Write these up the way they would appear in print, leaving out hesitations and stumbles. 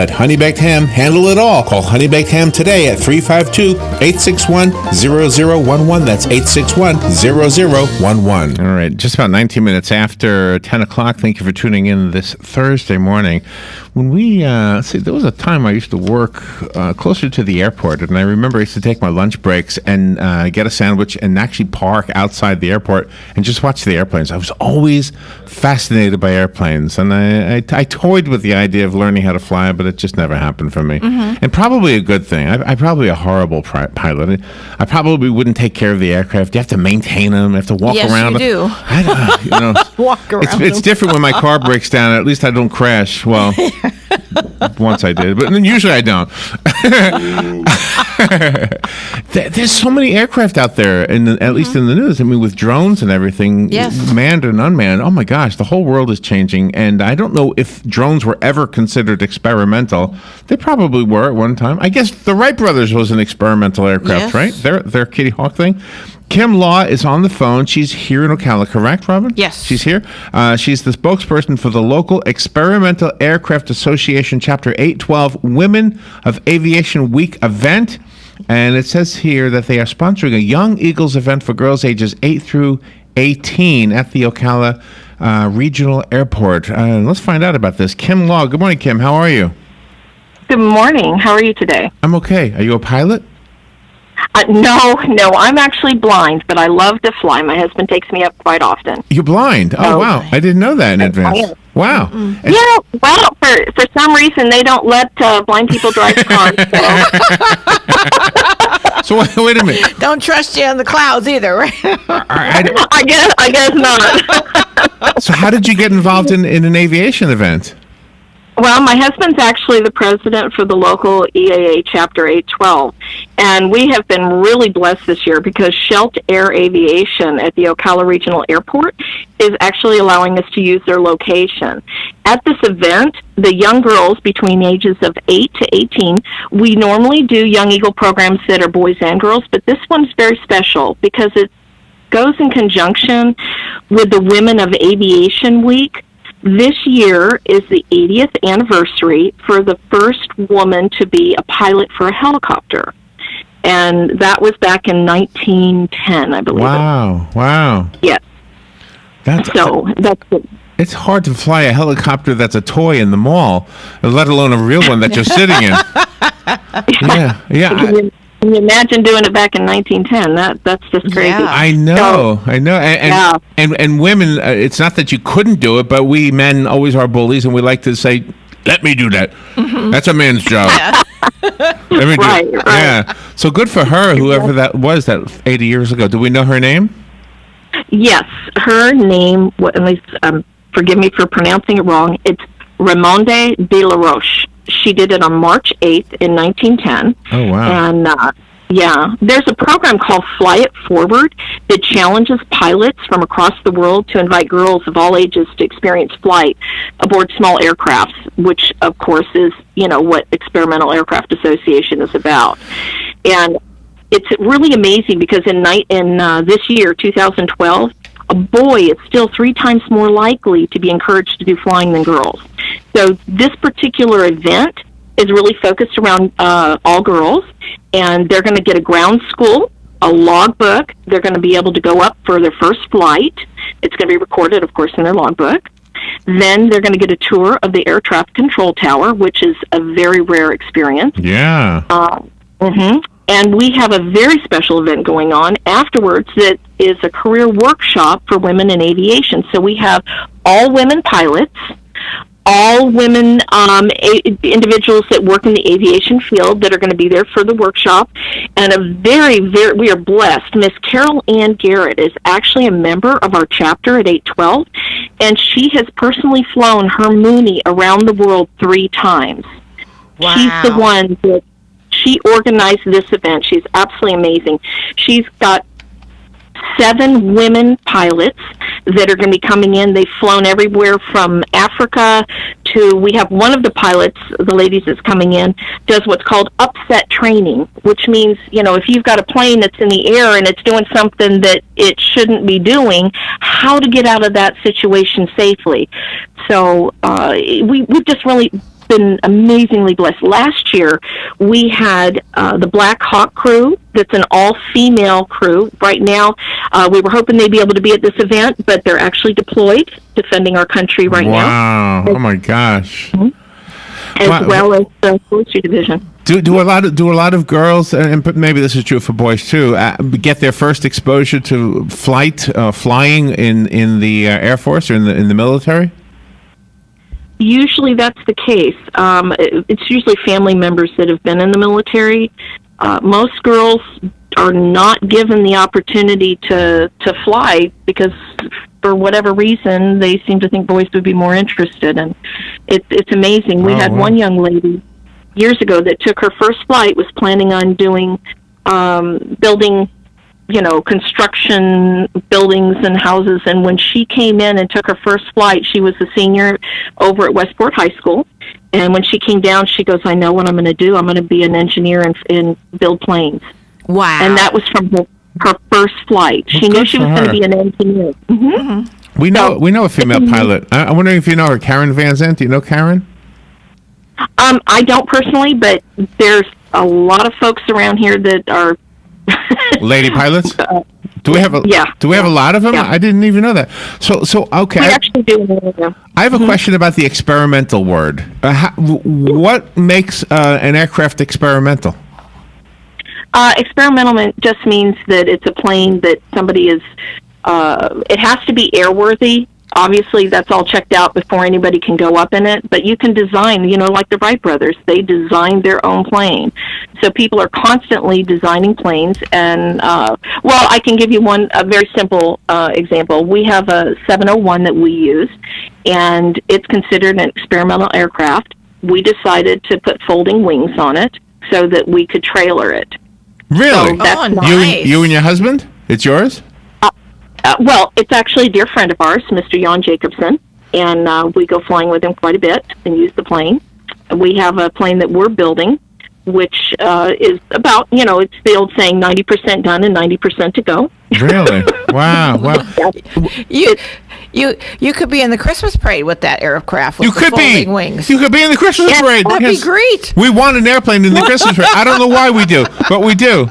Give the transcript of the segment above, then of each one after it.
Let Honey Baked Ham handle it all. Call Honey Baked Ham today at 352-861-0011. That's 861-0011. All right, just about 19 minutes after 10 o'clock. Thank you for tuning in this Thursday morning. When we, there was a time I used to work closer to the airport, and I remember I used to take my lunch breaks and get a sandwich and actually park outside the airport and just watch the airplanes. I was always fascinated by airplanes, and I toyed with the idea of learning how to fly, but it just never happened for me. Mm-hmm. And probably a good thing. I'm probably a horrible pilot. I probably wouldn't take care of the aircraft. You have to maintain them. You have to walk around. Yes, you do. Walk around. It's different when my car breaks down. At least I don't crash. Well, once I did, but then usually I don't. There's so many aircraft out there, at least in the news. I mean, with drones and everything, manned and unmanned. Oh my gosh, the whole world is changing. And I don't know if drones were ever considered experimental. They probably were at one time. I guess the Wright brothers was an experimental aircraft, right? Their Kitty Hawk thing. Kim Law is on the phone. She's here in Ocala, correct, Robin? Yes. She's here. She's the spokesperson for the local Experimental Aircraft Association Chapter 812 Women of Aviation Week event. And it says here that they are sponsoring a Young Eagles event for girls ages 8 through 18 at the Ocala Regional Airport. Let's find out about this. Kim Law. Good morning, Kim. How are you? Good morning. How are you today? I'm okay. Are you a pilot? No, I'm actually blind, but I love to fly. My husband takes me up quite often. You're blind? Oh, wow. I didn't know that in advance. Wow. Mm-hmm. Yeah, well, for some reason, they don't let blind people drive cars. So wait a minute. Don't trust you in the clouds either, right? I guess not. So how did you get involved in an aviation event? Well, my husband's actually the president for the local EAA Chapter 812, and we have been really blessed this year because Shelt Air Aviation at the Ocala Regional Airport is actually allowing us to use their location. At this event, the young girls between the ages of 8 to 18, we normally do Young Eagle programs that are boys and girls, but this one's very special because it goes in conjunction with the Women of Aviation Week. This year is the 80th anniversary for the first woman to be a pilot for a helicopter. And that was back in 1910, I believe. Wow. Yes. That's it. It's hard to fly a helicopter that's a toy in the mall, let alone a real one that you're sitting in. Yeah. Can you imagine doing it back in 1910? That's just crazy. Yeah. I know. And women, it's not that you couldn't do it, but we men always are bullies, and we like to say, "Let me do that. Mm-hmm. That's a man's job." Let me do it. Right. Yeah. So good for her, whoever that was that 80 years ago. Do we know her name? Yes, her name. At least, forgive me for pronouncing it wrong. It's Raymonde de la Roche. She did it on March 8th in 1910. Oh, wow. And, there's a program called Fly It Forward that challenges pilots from across the world to invite girls of all ages to experience flight aboard small aircrafts, which, of course, is, what Experimental Aircraft Association is about. And it's really amazing because in this year, 2012, a boy is still 3 times more likely to be encouraged to do flying than girls. So this particular event is really focused around all girls, and they're going to get a ground school, a logbook. They're going to be able to go up for their first flight. It's going to be recorded, of course, in their logbook. Then they're going to get a tour of the air traffic control tower, which is a very rare experience. Yeah. And we have a very special event going on afterwards that is a career workshop for women in aviation. So we have all women pilots, all women individuals that work in the aviation field that are going to be there for the workshop. And we are blessed. Miss Carol Ann Garrett is actually a member of our chapter at 812, and she has personally flown her Mooney around the world 3 times. Wow. She's the one that she organized this event. She's absolutely amazing. She's got 7 women pilots that are going to be coming in. They've flown everywhere from Africa to, we have one of the pilots, the ladies that's coming in, does what's called upset training, which means, if you've got a plane that's in the air and it's doing something that it shouldn't be doing, how to get out of that situation safely. So we've just really been amazingly blessed. Last year, we had the Black Hawk crew. That's an all-female crew. Right now, we were hoping they'd be able to be at this event, but they're actually deployed, defending our country right now. Wow! Oh my gosh! As well as the forestry division. Do a lot of girls, and maybe this is true for boys too, get their first exposure to flying in the Air Force or in the military? Usually that's the case. It's usually family members that have been in the military. Most girls are not given the opportunity to fly because, for whatever reason, they seem to think boys would be more interested. And it's amazing. We had one young lady years ago that took her first flight, was planning on doing building, construction buildings and houses. And when she came in and took her first flight, she was a senior over at Westport High School. And when she came down, she goes, I know what I'm going to do. I'm going to be an engineer and build planes. Wow. And that was from her first flight. She knew she was going to be an engineer. Mm-hmm. We know a female pilot. I'm wondering if you know her, Karen Van Zandt. Do you know Karen? I don't personally, but there's a lot of folks around here that are lady pilots. Do we have a lot of them? Yeah. I didn't even know that. So okay. We actually do. I have a question about the experimental word. What makes an aircraft experimental? Experimental just means that it's a plane that somebody is. It has to be airworthy. Obviously, that's all checked out before anybody can go up in it. But you can design, like the Wright brothers, they designed their own plane. So people are constantly designing planes. And, I can give you a very simple example. We have a 701 that we use, and it's considered an experimental aircraft. We decided to put folding wings on it so that we could trailer it. Really? So nice. You and your husband? It's yours? It's actually a dear friend of ours, Mr. Jan Jacobson, and we go flying with him quite a bit and use the plane. We have a plane that we're building, which is about, it's the old saying, 90% done and 90% to go. Really? Wow. You could be in the Christmas parade with that aircraft with You the could be. folding wings. You could be in the Christmas parade. That'd be great. We want an airplane in the Christmas parade. I don't know why we do, but we do.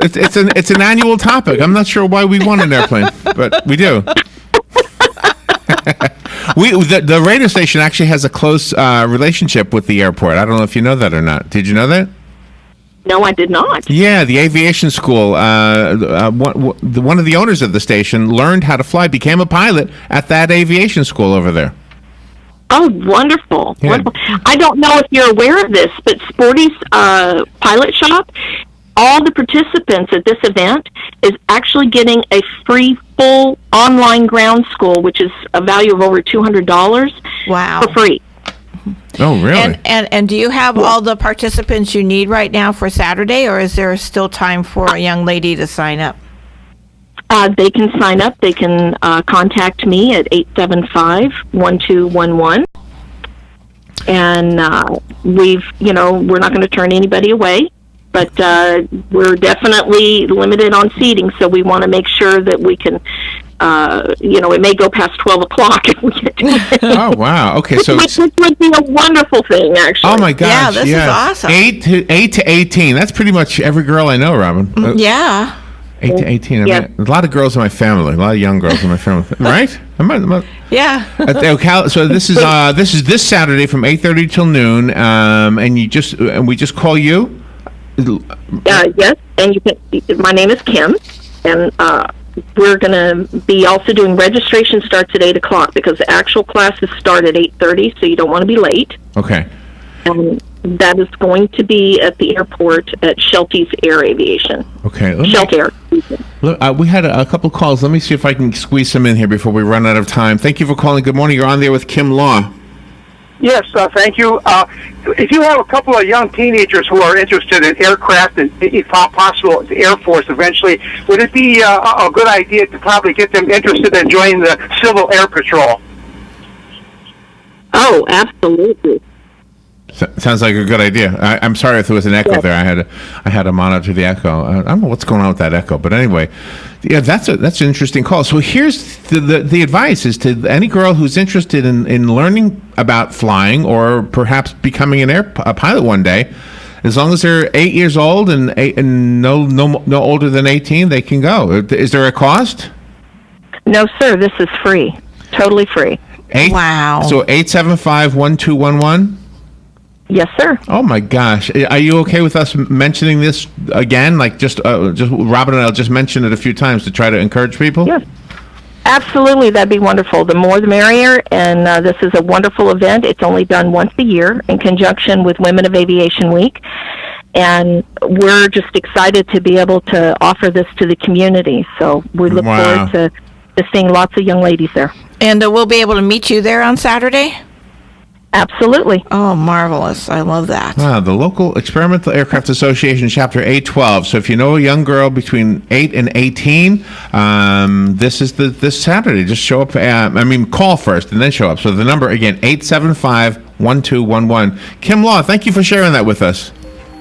It's an annual topic. I'm not sure why we want an airplane, but we do. The radio station actually has a close relationship with the airport. I don't know if you know that or not. Did you know that? No, I did not. Yeah, the aviation school. One of the owners of the station learned how to fly, became a pilot at that aviation school over there. Oh, wonderful. Yeah. Wonderful. I don't know if you're aware of this, but Sporty's pilot shop, all the participants at this event is actually getting a free full online ground school, which is a value of over $200 for free. Oh, really? And do you have all the participants you need right now for Saturday, or is there still time for a young lady to sign up? They can sign up. They can contact me at 875-1211. And we're not going to turn anybody away, but we're definitely limited on seating, so we want to make sure that we can, it may go past 12 o'clock if we get to it. Oh, wow. Okay, so which would be a wonderful thing, actually. Oh my gosh! Yeah, this is awesome. 8 to 18. That's pretty much every girl I know, Robin. Yeah. 8 to 18. I mean, a lot of girls in my family. A lot of young girls in my family. Right? Yeah. So this is this Saturday from 8:30 till noon. And we just call you. Yes, and my name is Kim, and we're going to be also doing registration starts at 8 o'clock because the actual classes start at 8:30, so you don't want to be late. Okay. And that is going to be at the airport at Shelties Air Aviation. Okay. Air. Look, we had a couple calls. Let me see if I can squeeze some in here before we run out of time. Thank you for calling. Good morning. You're on there with Kim Law. Yes, thank you. If you have a couple of young teenagers who are interested in aircraft and, if possible, the Air Force eventually, would it be a good idea to probably get them interested in joining the Civil Air Patrol? Oh, absolutely. Sounds like a good idea. I'm sorry if there was an echo there. I had to monitor the echo. I don't know what's going on with that echo, but anyway, yeah, that's an interesting call. So here's the advice is to any girl who's interested in learning about flying or perhaps becoming a pilot one day. As long as they're 8 years old and no older than 18, they can go. Is there a cost? No, sir. This is free. Totally free. Wow. So 875-1211? Yes, sir. Oh my gosh! Are you okay with us mentioning this again? Like just Robin and I'll just mention it a few times to try to encourage people. Yes, absolutely. That'd be wonderful. The more, the merrier. And this is a wonderful event. It's only done once a year in conjunction with Women of Aviation Week, and we're just excited to be able to offer this to the community. So we look forward to seeing lots of young ladies there. And we'll be able to meet you there on Saturday? Absolutely. Oh, marvelous. I love that. Wow, the local Experimental Aircraft Association, Chapter 812. So if you know a young girl between 8 and 18, this is this Saturday. Just show up. Call first and then show up. So the number, again, 875-1211. Kim Law, thank you for sharing that with us.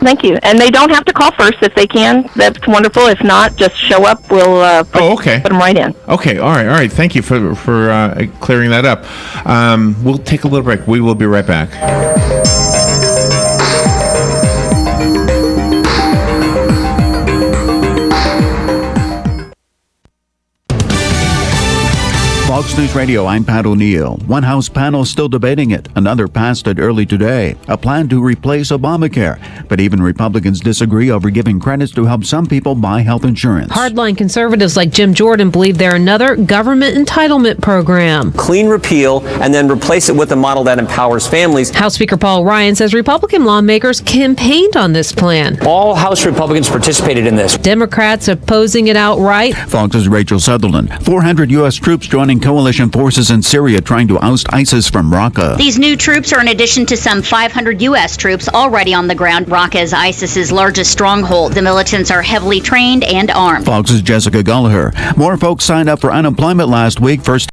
Thank you. And they don't have to call first if they can. That's wonderful. If not, just show up. We'll put them right in. Okay. All right. Thank you for clearing that up. We'll take a little break. We will be right back. Fox News Radio, I'm Pat O'Neill. One House panel still debating it. Another passed it early today. A plan to replace Obamacare. But even Republicans disagree over giving credits to help some people buy health insurance. Hardline conservatives like Jim Jordan believe they're another government entitlement program. Clean repeal and then replace it with a model that empowers families. House Speaker Paul Ryan says Republican lawmakers campaigned on this plan. All House Republicans participated in this. Democrats opposing it outright. Fox's Rachel Sutherland. 400 U.S. troops joining coalition forces in Syria trying to oust ISIS from Raqqa. These new troops are in addition to some 500 U.S. troops already on the ground. Raqqa is ISIS's largest stronghold. The militants are heavily trained and armed. Fox's Jessica Gallagher. More folks signed up for unemployment last week. First